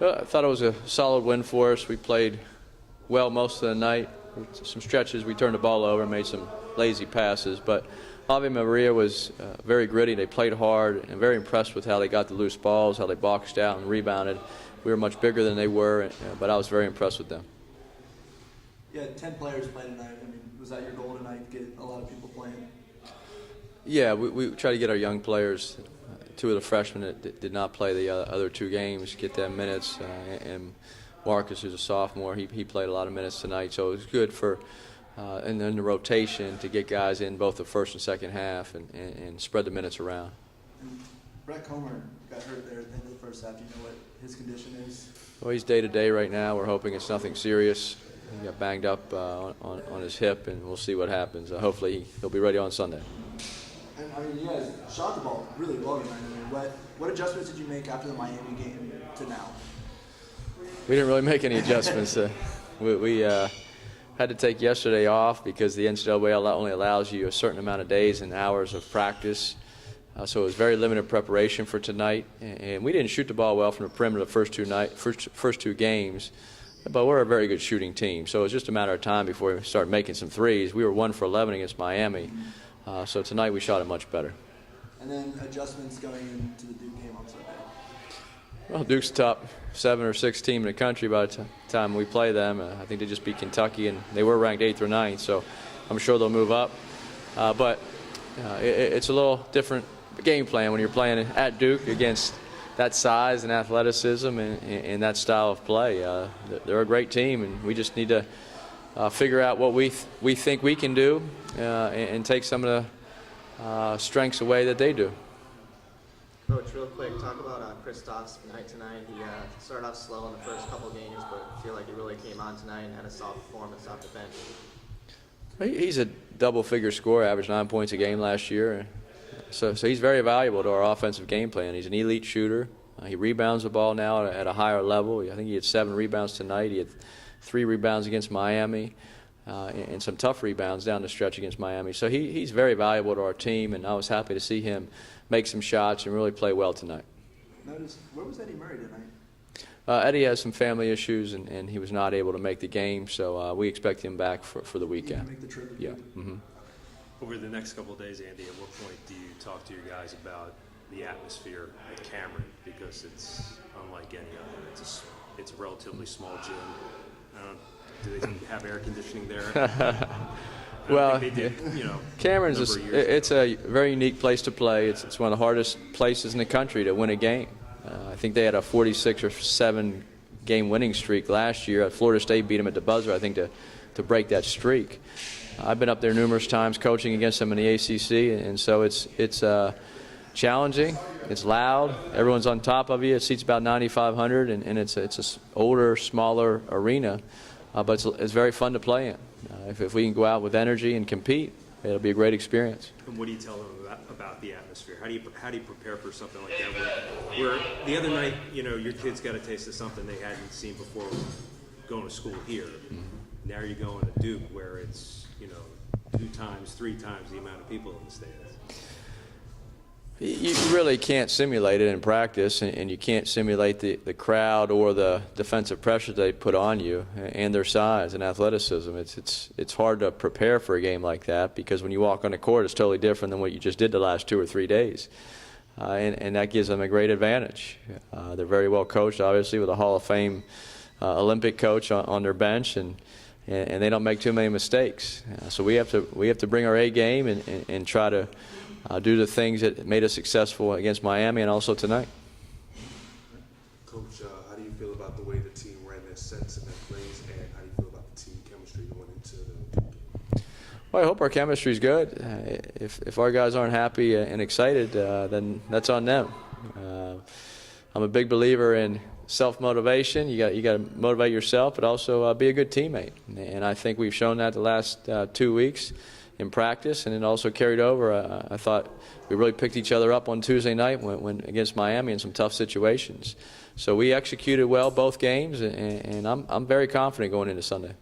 I thought it was a solid win for us. We played well most of the night. Some stretches we turned the ball over and made some lazy passes, but Ave Maria was very gritty. They played hard, and very impressed with how they got the loose balls, how they boxed out and rebounded. We were much bigger than they were, but I was very impressed with them. Yeah, 10 players played tonight. I mean, was that your goal tonight, get a lot of people playing? Yeah, we try to get our young players, two of the freshmen that did not play the other two games, get them minutes, and Marcus, who's a sophomore, he played a lot of minutes tonight, so it was good for and then the rotation to get guys in both the first and second half and spread the minutes around. And Brett Comer got hurt there at the end of the first half. Do you know what his condition is? Well, he's day-to-day right now. We're hoping it's nothing serious. He got banged up on his hip, and we'll see what happens. Hopefully he'll be ready on Sunday. And I mean, you guys shot the ball really well tonight. I mean, what adjustments did you make after the Miami game to now? We didn't really make any adjustments. We had to take yesterday off because the NCAA only allows you a certain amount of days and hours of practice. So it was very limited preparation for tonight. And we didn't shoot the ball well from the perimeter the first two games, but we're a very good shooting team. So it was just a matter of time before we started making some threes. We were 1 for 11 against Miami. So tonight we shot it much better. And then adjustments going into the Duke game on Sunday. Well, Duke's the top 7 or 6 team in the country by the time we play them. I think they just beat Kentucky, and they were ranked 8th or 9th, so I'm sure they'll move up. But it's a little different game plan when you're playing at Duke against that size and athleticism and that style of play. They're a great team, and we just need to figure out what we think we can do and take some of the strengths away that they do. Coach, real quick, talk about Kristaps tonight. He started off slow in the first couple of games, but I feel like he really came on tonight and had a solid performance off the bench. He's a double-figure scorer, averaged 9 points a game last year. So he's very valuable to our offensive game plan. He's an elite shooter. He rebounds the ball now at a higher level. I think he had 7 rebounds tonight. He had 3 rebounds against Miami and some tough rebounds down the stretch against Miami. So he's very valuable to our team, and I was happy to see him make some shots and really play well tonight. Notice, where was Eddie Murray tonight? Eddie has some family issues, and he was not able to make the game, so we expect him back for the weekend. He can make the trip. Yeah. Mm-hmm. Over the next couple of days, Andy, at what point do you talk to your guys about the atmosphere at Cameron? Because it's unlike any other. It's a relatively small gym. Do they have air conditioning there? Well, they did, Cameron's it's a very unique place to play. It's one of the hardest places in the country to win a game. I think they had a 46 or 7 game winning streak last year. Florida State beat them at the buzzer, I think, to break that streak. I've been up there numerous times coaching against them in the ACC, and so it's challenging. It's loud. Everyone's on top of you. It seats about 9,500, and it's an older, smaller arena, but it's very fun to play in. If we can go out with energy and compete, it'll be a great experience. And what do you tell them about the atmosphere? How do you prepare for something like that? Where the other night, your kids got a taste of something they hadn't seen before going to school here. Mm-hmm. Now you're going to Duke, where it's 2 times, 3 times the amount of people in the stands. You really can't simulate it in practice, and you can't simulate the crowd or the defensive pressure they put on you and their size and athleticism. It's hard to prepare for a game like that because when you walk on the court, it's totally different than what you just did the last 2 or 3 days. And that gives them a great advantage. They're very well coached, obviously, with a Hall of Fame Olympic coach on their bench, and they don't make too many mistakes. So we have to bring our A game and try to do the things that made us successful against Miami and also tonight. Coach, how do you feel about the way the team ran their sets and their plays, and how do you feel about the team chemistry going into the game? Well, I hope our chemistry is good. If our guys aren't happy and excited, then that's on them. I'm a big believer in self-motivation. You got to motivate yourself, but also be a good teammate. And I think we've shown that the last 2 weeks in practice, and it also carried over. I thought we really picked each other up on Tuesday night when against Miami in some tough situations. So we executed well both games, and I'm very confident going into Sunday.